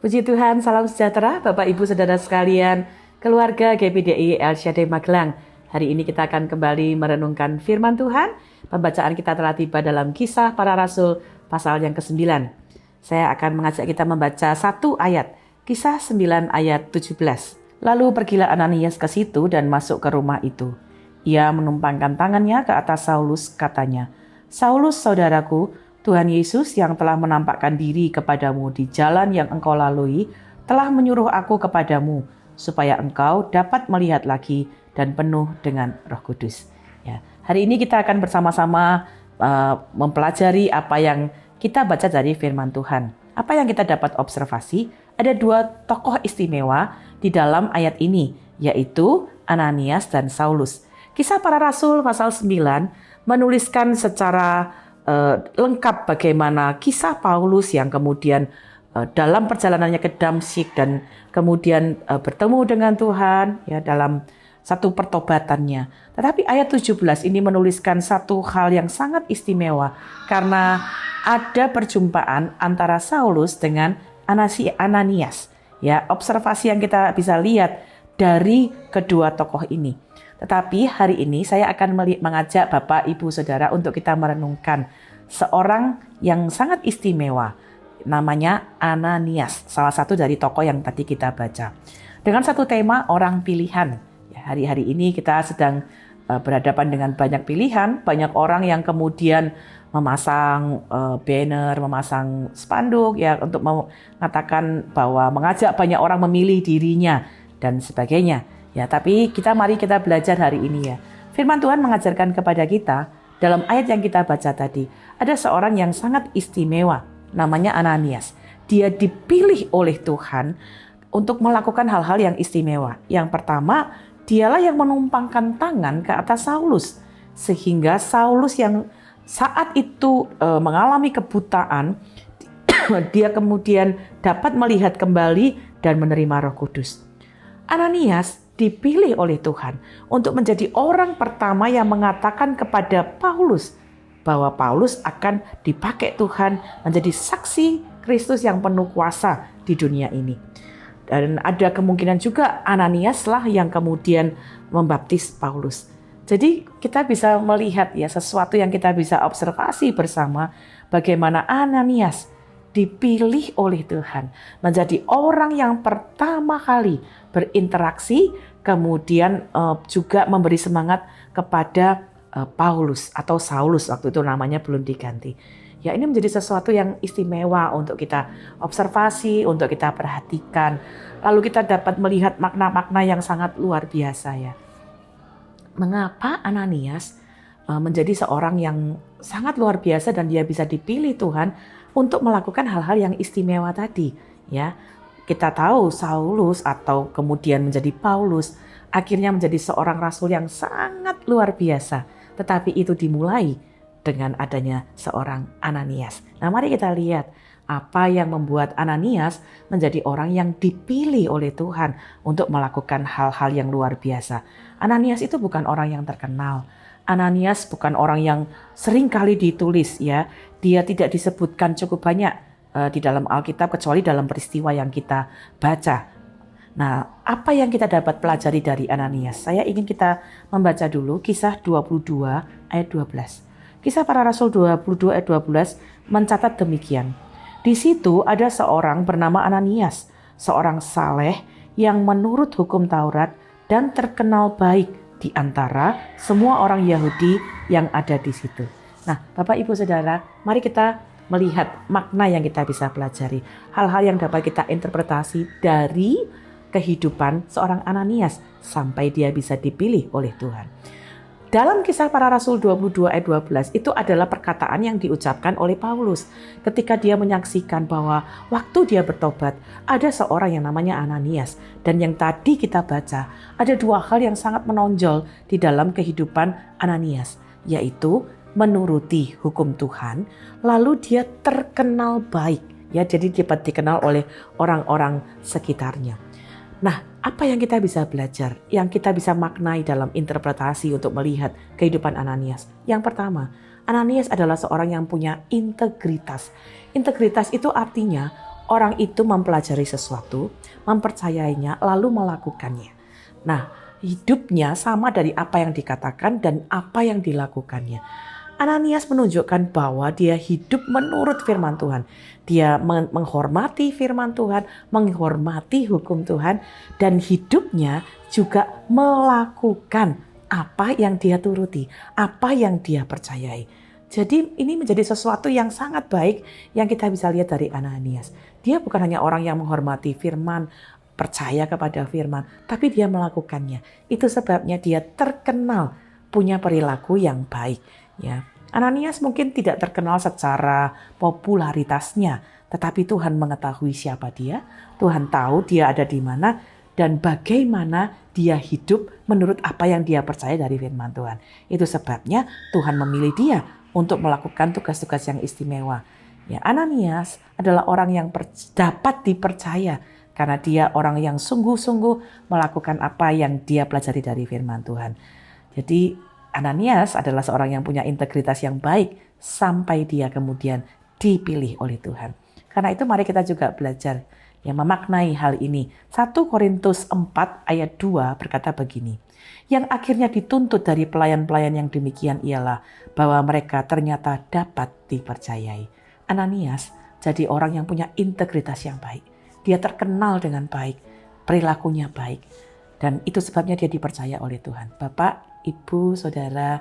Puji Tuhan, salam sejahtera Bapak Ibu Saudara sekalian, keluarga GPDI El Shaddai Magelang. Hari ini kita akan kembali merenungkan firman Tuhan. Pembacaan kita telah tiba dalam Kisah Para Rasul pasal yang ke-9. Saya akan mengajak kita membaca satu ayat, Kisah 9 ayat 17. Lalu pergilah Ananias ke situ dan masuk ke rumah itu. Ia menumpangkan tangannya ke atas Saulus, katanya, "Saulus, saudaraku, Tuhan Yesus yang telah menampakkan diri kepadamu di jalan yang engkau lalui, telah menyuruh aku kepadamu, supaya engkau dapat melihat lagi dan penuh dengan Roh Kudus." Ya, hari ini kita akan bersama-sama mempelajari apa yang kita baca dari firman Tuhan. Apa yang kita dapat observasi, ada dua tokoh istimewa di dalam ayat ini, yaitu Ananias dan Saulus. Kisah Para Rasul pasal 9 menuliskan secara lengkap bagaimana kisah Paulus yang kemudian dalam perjalanannya ke Damsyik dan kemudian bertemu dengan Tuhan ya dalam satu pertobatannya. Tetapi ayat 17 ini menuliskan satu hal yang sangat istimewa karena ada perjumpaan antara Saulus dengan Ananias. Ya, observasi yang kita bisa lihat dari kedua tokoh ini. Tetapi hari ini saya akan mengajak Bapak, Ibu, Saudara untuk kita merenungkan seorang yang sangat istimewa. Namanya Ananias, salah satu dari tokoh yang tadi kita baca. Dengan satu tema orang pilihan. Ya, hari-hari ini kita sedang berhadapan dengan banyak pilihan, banyak orang yang kemudian memasang banner, memasang spanduk ya untuk mengatakan bahwa mengajak banyak orang memilih dirinya dan sebagainya. Ya, tapi mari kita belajar hari ini ya. Firman Tuhan mengajarkan kepada kita dalam ayat yang kita baca tadi, ada seorang yang sangat istimewa, namanya Ananias. Dia dipilih oleh Tuhan untuk melakukan hal-hal yang istimewa. Yang pertama, dialah yang menumpangkan tangan ke atas Saulus, sehingga Saulus yang saat itu mengalami kebutaan, dia kemudian dapat melihat kembali dan menerima Roh Kudus. Ananias dipilih oleh Tuhan untuk menjadi orang pertama yang mengatakan kepada Paulus bahwa Paulus akan dipakai Tuhan menjadi saksi Kristus yang penuh kuasa di dunia ini. Dan ada kemungkinan juga Ananias lah yang kemudian membaptis Paulus. Jadi kita bisa melihat ya sesuatu yang kita bisa observasi bersama bagaimana Ananias dipilih oleh Tuhan menjadi orang yang pertama kali berinteraksi, kemudian juga memberi semangat kepada Paulus atau Saulus, waktu itu namanya belum diganti. Ya, ini menjadi sesuatu yang istimewa untuk kita observasi, untuk kita perhatikan. Lalu kita dapat melihat makna-makna yang sangat luar biasa ya. Mengapa Ananias menjadi seorang yang sangat luar biasa dan dia bisa dipilih Tuhan untuk melakukan hal-hal yang istimewa tadi ya. Kita tahu Saulus atau kemudian menjadi Paulus akhirnya menjadi seorang rasul yang sangat luar biasa, tetapi itu dimulai dengan adanya seorang Ananias. Nah, mari kita lihat apa yang membuat Ananias menjadi orang yang dipilih oleh Tuhan untuk melakukan hal-hal yang luar biasa. Ananias itu bukan orang yang terkenal. Ananias bukan orang yang sering kali ditulis ya. Dia tidak disebutkan cukup banyak di dalam Alkitab kecuali dalam peristiwa yang kita baca. Nah, apa yang kita dapat pelajari dari Ananias? Saya ingin kita membaca dulu Kisah 22 ayat 12. Kisah Para Rasul 22 ayat 12 mencatat demikian. Di situ ada seorang bernama Ananias, seorang saleh yang menurut hukum Taurat dan terkenal baik di antara semua orang Yahudi yang ada di situ. Nah, Bapak, Ibu, Saudara, mari kita melihat makna yang kita bisa pelajari. Hal-hal yang dapat kita interpretasi dari kehidupan seorang Ananias sampai dia bisa dipilih oleh Tuhan. Dalam Kisah Para Rasul 22 ayat 12 itu adalah perkataan yang diucapkan oleh Paulus ketika dia menyaksikan bahwa waktu dia bertobat ada seorang yang namanya Ananias. Dan yang tadi kita baca ada dua hal yang sangat menonjol di dalam kehidupan Ananias, yaitu menuruti hukum Tuhan, lalu dia terkenal baik. Ya, jadi dapat dikenal oleh orang-orang sekitarnya. Nah, apa yang kita bisa belajar, yang kita bisa maknai dalam interpretasi untuk melihat kehidupan Ananias? Yang pertama, Ananias adalah seorang yang punya integritas. Integritas itu artinya orang itu mempelajari sesuatu, mempercayainya, lalu melakukannya. Nah, hidupnya sama dari apa yang dikatakan dan apa yang dilakukannya. Ananias menunjukkan bahwa dia hidup menurut firman Tuhan. Dia menghormati firman Tuhan, menghormati hukum Tuhan, dan hidupnya juga melakukan apa yang dia turuti, apa yang dia percayai. Jadi ini menjadi sesuatu yang sangat baik yang kita bisa lihat dari Ananias. Dia bukan hanya orang yang menghormati firman, percaya kepada firman, tapi dia melakukannya. Itu sebabnya dia terkenal punya perilaku yang baik. Ya, Ananias mungkin tidak terkenal secara popularitasnya, tetapi Tuhan mengetahui siapa dia, Tuhan tahu dia ada di mana, dan bagaimana dia hidup menurut apa yang dia percaya dari firman Tuhan. Itu sebabnya Tuhan memilih dia untuk melakukan tugas-tugas yang istimewa. Ya, Ananias adalah orang yang dapat dipercaya karena dia orang yang sungguh-sungguh melakukan apa yang dia pelajari dari firman Tuhan. Jadi Ananias adalah seorang yang punya integritas yang baik sampai dia kemudian dipilih oleh Tuhan. Karena itu mari kita juga belajar yang memaknai hal ini. 1 Korintus 4 ayat 2 berkata begini. Yang akhirnya dituntut dari pelayan-pelayan yang demikian ialah bahwa mereka ternyata dapat dipercayai. Ananias jadi orang yang punya integritas yang baik. Dia terkenal dengan baik, perilakunya baik. Dan itu sebabnya dia dipercaya oleh Tuhan. Bapak, Ibu, Saudara,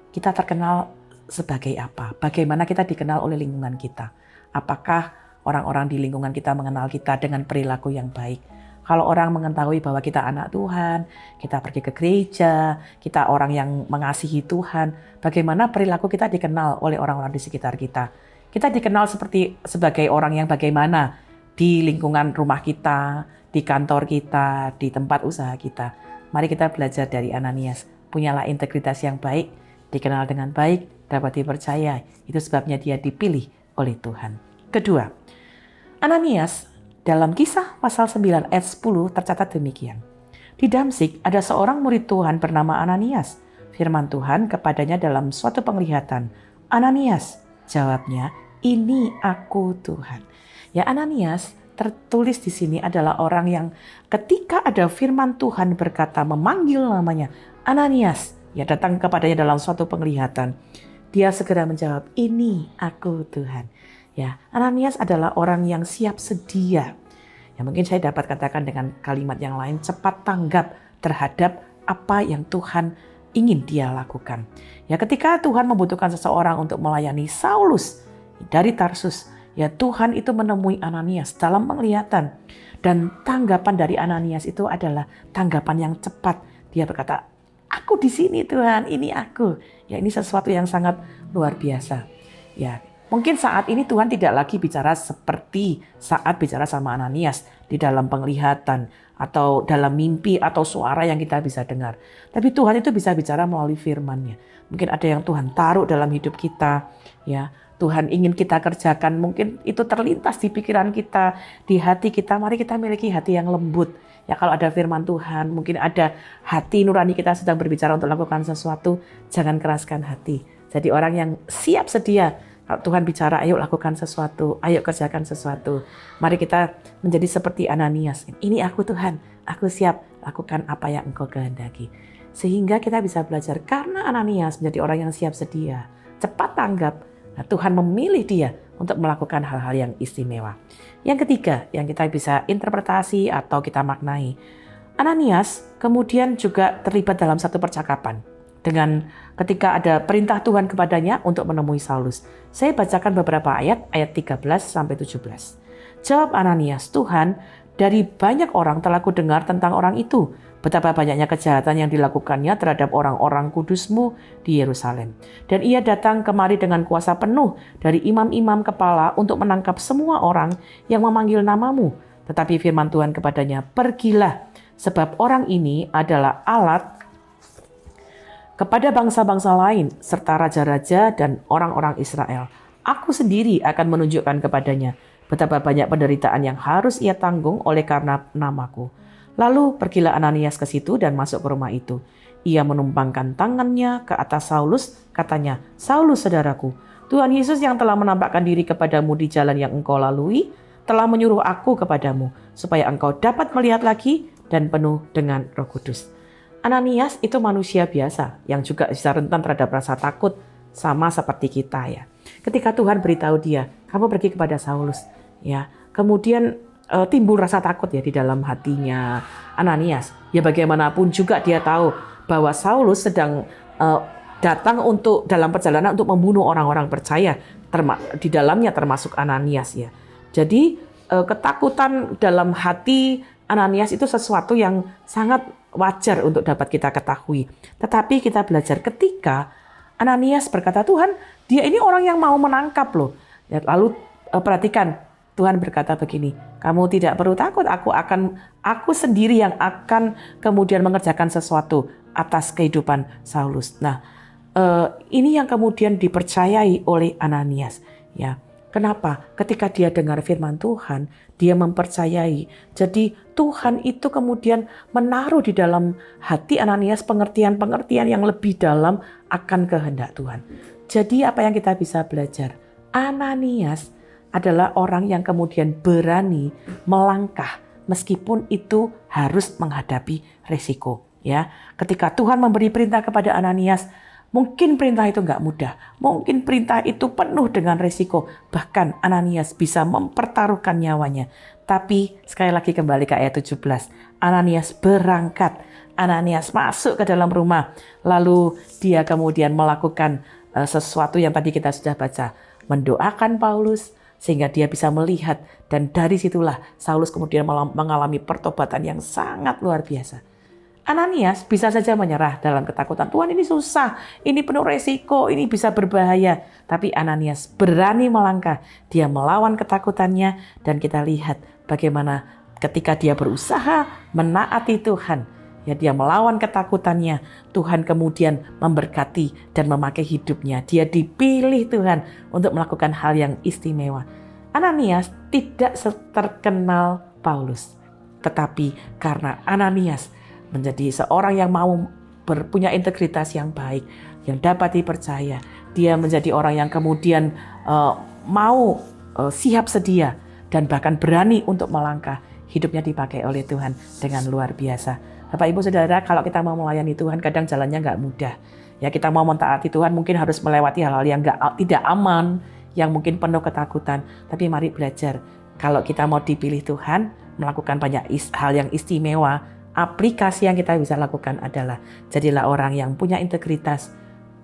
kita terkenal sebagai apa? Bagaimana kita dikenal oleh lingkungan kita? Apakah orang-orang di lingkungan kita mengenal kita dengan perilaku yang baik? Kalau orang mengetahui bahwa kita anak Tuhan, kita pergi ke gereja, kita orang yang mengasihi Tuhan, bagaimana perilaku kita dikenal oleh orang-orang di sekitar kita? Kita dikenal sebagai orang yang bagaimana di lingkungan rumah kita, di kantor kita, di tempat usaha kita. Mari kita belajar dari Ananias. Punyalah integritas yang baik, dikenal dengan baik, dapat dipercaya. Itu sebabnya dia dipilih oleh Tuhan. Kedua, Ananias dalam Kisah pasal 9 ayat 10 tercatat demikian. Di Damsyik ada seorang murid Tuhan bernama Ananias. Firman Tuhan kepadanya dalam suatu penglihatan. Ananias, jawabnya, ini aku Tuhan. Ya, Ananias tertulis di sini adalah orang yang ketika ada firman Tuhan berkata memanggil namanya Ananias, ya datang kepadanya dalam suatu penglihatan. Dia segera menjawab, ini aku Tuhan. Ya, Ananias adalah orang yang siap sedia. Ya, mungkin saya dapat katakan dengan kalimat yang lain, cepat tanggap terhadap apa yang Tuhan ingin dia lakukan. Ya, ketika Tuhan membutuhkan seseorang untuk melayani Saulus dari Tarsus, ya Tuhan itu menemui Ananias dalam penglihatan. Dan tanggapan dari Ananias itu adalah tanggapan yang cepat. Dia berkata, aku di sini Tuhan, ini aku. Ya, ini sesuatu yang sangat luar biasa. Ya, mungkin saat ini Tuhan tidak lagi bicara seperti saat bicara sama Ananias di dalam penglihatan atau dalam mimpi atau suara yang kita bisa dengar. Tapi Tuhan itu bisa bicara melalui firman-Nya. Mungkin ada yang Tuhan taruh dalam hidup kita, ya. Tuhan ingin kita kerjakan, mungkin itu terlintas di pikiran kita, di hati kita. Mari kita miliki hati yang lembut. Ya, kalau ada firman Tuhan, mungkin ada hati nurani kita sedang berbicara untuk lakukan sesuatu, jangan keraskan hati. Jadi orang yang siap sedia, kalau Tuhan bicara, ayo lakukan sesuatu, ayo kerjakan sesuatu. Mari kita menjadi seperti Ananias. Ini aku Tuhan, aku siap lakukan apa yang Engkau kehendaki. Sehingga kita bisa belajar, karena Ananias menjadi orang yang siap sedia, cepat tanggap. Nah, Tuhan memilih dia untuk melakukan hal-hal yang istimewa. Yang ketiga, yang kita bisa interpretasi atau kita maknai. Ananias kemudian juga terlibat dalam satu percakapan. Dengan ketika ada perintah Tuhan kepadanya untuk menemui Saulus. Saya bacakan beberapa ayat 13-17. Jawab Ananias, Tuhan, dari banyak orang telah kudengar tentang orang itu. Betapa banyaknya kejahatan yang dilakukannya terhadap orang-orang kudus-Mu di Yerusalem. Dan ia datang kemari dengan kuasa penuh dari imam-imam kepala untuk menangkap semua orang yang memanggil nama-Mu. Tetapi firman Tuhan kepadanya, pergilah, sebab orang ini adalah alat kepada bangsa-bangsa lain, serta raja-raja dan orang-orang Israel. Aku sendiri akan menunjukkan kepadanya betapa banyak penderitaan yang harus ia tanggung oleh karena namaku. Lalu pergilah Ananias ke situ dan masuk ke rumah itu. Ia menumpangkan tangannya ke atas Saulus, katanya, Saulus saudaraku, Tuhan Yesus yang telah menampakkan diri kepadamu di jalan yang engkau lalui, telah menyuruh aku kepadamu, supaya engkau dapat melihat lagi dan penuh dengan Roh Kudus. Ananias itu manusia biasa yang juga bisa rentan terhadap rasa takut, sama seperti kita ya. Ketika Tuhan beritahu dia, kamu pergi kepada Saulus, ya. Kemudian timbul rasa takut ya di dalam hatinya Ananias. Ya bagaimanapun juga dia tahu bahwa Saulus sedang datang dalam perjalanan untuk membunuh orang-orang percaya, di dalamnya termasuk Ananias ya. Jadi ketakutan dalam hati Ananias itu sesuatu yang sangat wajar untuk dapat kita ketahui. Tetapi kita belajar ketika Ananias berkata, Tuhan, dia ini orang yang mau menangkap loh. Ya, lalu perhatikan, Tuhan berkata begini, kamu tidak perlu takut, aku sendiri yang akan kemudian mengerjakan sesuatu atas kehidupan Saulus. Nah, ini yang kemudian dipercayai oleh Ananias. Ya, kenapa? Ketika dia dengar firman Tuhan, dia mempercayai. Jadi Tuhan itu kemudian menaruh di dalam hati Ananias pengertian-pengertian yang lebih dalam akan kehendak Tuhan. Jadi apa yang kita bisa belajar? Ananias adalah orang yang kemudian berani melangkah meskipun itu harus menghadapi resiko. Ya, ketika Tuhan memberi perintah kepada Ananias, mungkin perintah itu nggak mudah, mungkin perintah itu penuh dengan resiko, bahkan Ananias bisa mempertaruhkan nyawanya. Tapi sekali lagi kembali ke ayat 17, Ananias berangkat, Ananias masuk ke dalam rumah, lalu dia kemudian melakukan sesuatu yang tadi kita sudah baca, mendoakan Paulus, sehingga dia bisa melihat, dan dari situlah Saulus kemudian mengalami pertobatan yang sangat luar biasa. Ananias bisa saja menyerah dalam ketakutan. Tuhan, ini susah, ini penuh resiko, ini bisa berbahaya. Tapi Ananias berani melangkah. Dia melawan ketakutannya dan kita lihat bagaimana ketika dia berusaha menaati Tuhan. Ya, dia melawan ketakutannya. Tuhan kemudian memberkati dan memakai hidupnya. Dia dipilih Tuhan untuk melakukan hal yang istimewa. Ananias tidak terkenal Paulus. Tetapi karena Ananias menjadi seorang yang mau punya integritas yang baik, yang dapat dipercaya. Dia menjadi orang yang kemudian mau siap sedia dan bahkan berani untuk melangkah. Hidupnya dipakai oleh Tuhan dengan luar biasa. Bapak Ibu Saudara, kalau kita mau melayani Tuhan kadang jalannya nggak mudah. Ya, kita mau mentaati Tuhan mungkin harus melewati hal-hal yang tidak aman, yang mungkin penuh ketakutan. Tapi mari belajar, kalau kita mau dipilih Tuhan, melakukan banyak hal yang istimewa, aplikasi yang kita bisa lakukan adalah jadilah orang yang punya integritas.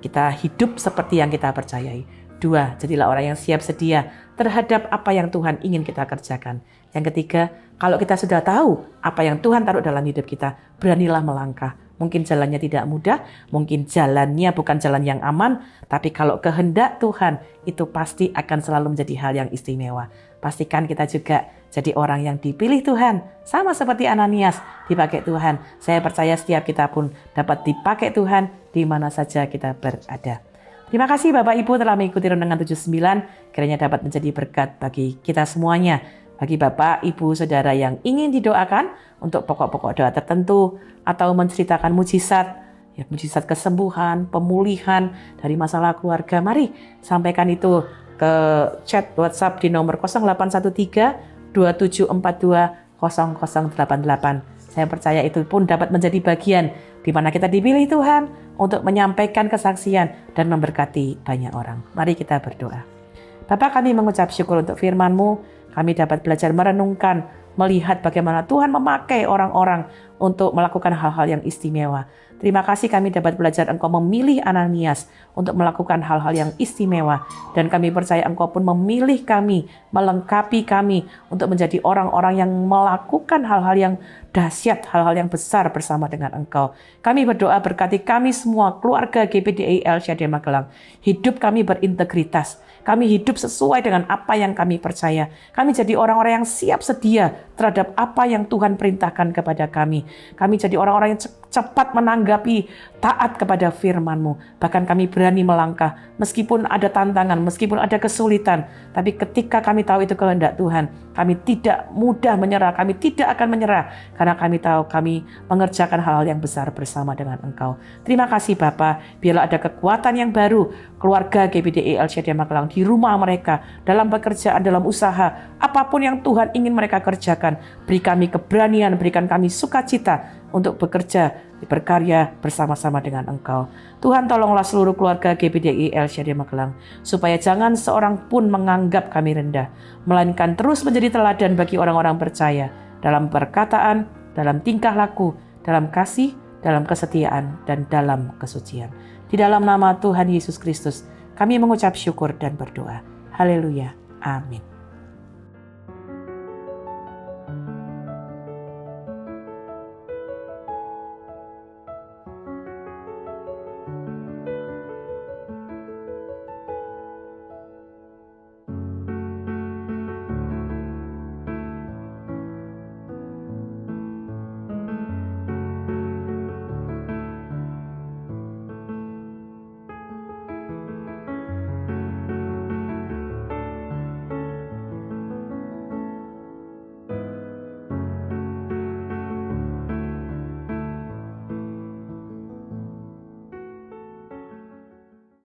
Kita hidup seperti yang kita percayai. 2, jadilah orang yang siap sedia terhadap apa yang Tuhan ingin kita kerjakan. Yang ketiga, kalau kita sudah tahu apa yang Tuhan taruh dalam hidup kita, beranilah melangkah. Mungkin jalannya tidak mudah, mungkin jalannya bukan jalan yang aman, tapi kalau kehendak Tuhan itu pasti akan selalu menjadi hal yang istimewa. Pastikan kita juga jadi orang yang dipilih Tuhan, sama seperti Ananias dipakai Tuhan. Saya percaya setiap kita pun dapat dipakai Tuhan di mana saja kita berada. Terima kasih Bapak Ibu telah mengikuti Renungan 79, kiranya dapat menjadi berkat bagi kita semuanya. Bagi Bapak, Ibu, Saudara yang ingin didoakan untuk pokok-pokok doa tertentu atau menceritakan mujizat, ya, mujizat kesembuhan, pemulihan dari masalah keluarga, mari sampaikan itu ke chat WhatsApp di nomor 0813 2742 0088. Saya percaya itu pun dapat menjadi bagian di mana kita dipilih Tuhan untuk menyampaikan kesaksian dan memberkati banyak orang. Mari kita berdoa. Bapa, kami mengucap syukur untuk firman-Mu. Kami dapat belajar merenungkan, melihat bagaimana Tuhan memakai orang-orang untuk melakukan hal-hal yang istimewa. Terima kasih kami dapat belajar Engkau memilih Ananias untuk melakukan hal-hal yang istimewa. Dan kami percaya Engkau pun memilih kami, melengkapi kami untuk menjadi orang-orang yang melakukan hal-hal yang dahsyat, hal-hal yang besar bersama dengan Engkau. Kami berdoa berkati kami semua, keluarga GPDI El Shaddai Magelang. Hidup kami berintegritas. Kami hidup sesuai dengan apa yang kami percaya. Kami jadi orang-orang yang siap sedia terhadap apa yang Tuhan perintahkan kepada kami. Kami jadi orang-orang yang cepat menanggapi, taat kepada firman-Mu. Bahkan kami berani melangkah, meskipun ada tantangan, meskipun ada kesulitan. Tapi ketika kami tahu itu kehendak Tuhan, kami tidak mudah menyerah, kami tidak akan menyerah. Karena kami tahu kami mengerjakan hal-hal yang besar bersama dengan Engkau. Terima kasih Bapa, biarlah ada kekuatan yang baru, keluarga GPDI El Shaddai Magelang di rumah mereka, dalam pekerjaan, dalam usaha, apapun yang Tuhan ingin mereka kerjakan. Beri kami keberanian, berikan kami sukacita untuk bekerja, berkarya bersama-sama dengan Engkau. Tuhan, tolonglah seluruh keluarga GPDI El Shaddai Magelang, supaya jangan seorang pun menganggap kami rendah, melainkan terus menjadi teladan bagi orang-orang percaya, dalam perkataan, dalam tingkah laku, dalam kasih, dalam kesetiaan, dan dalam kesucian. Di dalam nama Tuhan Yesus Kristus, kami mengucap syukur dan berdoa. Haleluya. Amin.